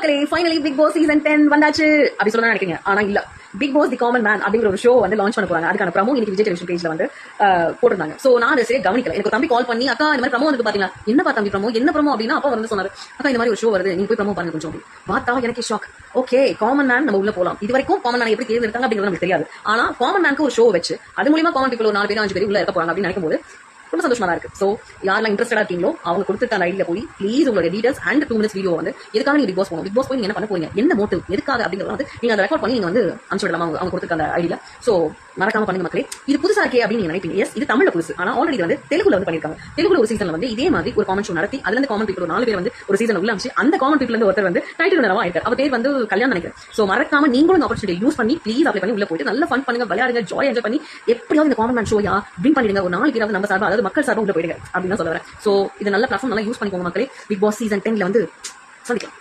மக்களே finally big Boss season 10 வந்தாச்சு அப்படி சொல்ல நினைக்கிறீங்க. ஆனா இல்ல, Bigg Boss the common man அப்படிங்கிற ஒரு ஷோ வந்து லான்ச் பண்ண போறாங்க. அதுக்கான ப்ரமோ இன்னைக்கு விஜய் டெலிவிஷன் பேஜ்ல வந்து போட்டிருந்தாங்க. சோ நான் அதை சரி கவனிக்கல. எனக்கு தம்பி கால் பண்ணி அக்கா இந்த மாதிரி ப்ரமோ வந்து பாத்தீங்களா, என்னப்பா தம்பி ப்ரமோ, என்ன ப்ரமோ அப்படின்னா அப்பா வந்து சொன்னாரு, அக்கா இந்த மாதிரி ஒரு ஷோ வருது, நீங்க போய் ப்ரமோ பாருங்க கொஞ்சம் அப்படி. பார்த்தா எனக்கு ஷாக். ஓகே, காமன் மேன் நம்ம உள்ள போலாம். இது வரைக்கும் காமன் மேன் எப்படி தேர்ந்தெடுத்தாங்க அப்படிங்கிறது நமக்கு தெரியாது. ஆனா காமன் மேனுக்கு ஒரு ஷோ வச்சு அது மூலியமா காமன் பீப்பிள் ஒரு 4 பேர் 5 பேர் உள்ள இருக்க போறாங்க அப்படின்னு நினைக்கும் போது ரொம்ப சந்தோஷமா தான் இருக்கு. சோ யாரெல்லாம் இன்ட்ரெஸ்டடா இருக்கீங்களோ அவங்க கொடுத்துருக்க அந்த ஐடியா போய் ப்ளீஸ் உங்களோட டீடைல்ஸ் அண்ட் 2 minutes வீடியோ வந்து எதுக்காக நீங்க பிக் பாஸ் போகணும், பிக் பாஸ் போய் நீங்க என்ன பண்ண போறீங்க, என்ன மோட்டிவ், எதுக்காக அப்படிங்கறது வந்து நீங்க அதை ரெக்கார்ட் பண்ணி நீங்க வந்து அனுப்பிச்சு விடலாம் அவங்க கொடுத்துருக்க அந்த ஐடியா. சோ மறக்காம பண்ணுங்க மக்களே. இது புதுசா இருக்கே அப்படின்னு நீங்க நினைப்பீங்க. எஸ், இது தமிழ்ல புதுசு. ஆனா ஆல்ரெடி வந்து தெலுங்குல வந்து பண்ணிருக்காங்க. தெலுங்குல ஒரு சீசன்ல வந்து இதே மாதிரி ஒரு காமன் ஷோ நடத்தி அதுல இருந்து காமன் பீப்பிள் 4 பேர் வந்து ஒரு சீசன் உள்ள அமைச்சு அந்த காமன் பீப்பிள் வந்து ஒருத்தர் வந்து டைட்டில் வினரா ஆயிருக்காரு. அவர் பேர் வந்து கல்யாணம் நினைக்கிறேன். சோ மறக்காம நீங்களும் இந்த ஆப்பர்ச்சுனிட்டி யூஸ் பண்ணி ப்ளீஸ் அப்ளை பண்ணி உள்ள போயிட்டு நல்ல ஃபன் பண்ணுங்க, விளையாடுங்க, ஜாய் என்ஜாய் பண்ணி எப்படியாவது இந்த காமன் மேன் ஷோயா வின் பண்ணிடுங்க. ஒரு 4 பேராவது நம்ம சார்பா, அதாவது மக்கள் சார்பா உள்ள போயிடுங்க அப்படின்னு சொல்ல வரேன். சோ இது நல்ல பிளாட்ஃபார்ம், நல்லா யூஸ் பண்ணிக்கோங்க மக்களே. பிக் பாஸ் சீசன் 10ல வந்து சந்திக்கலாம்.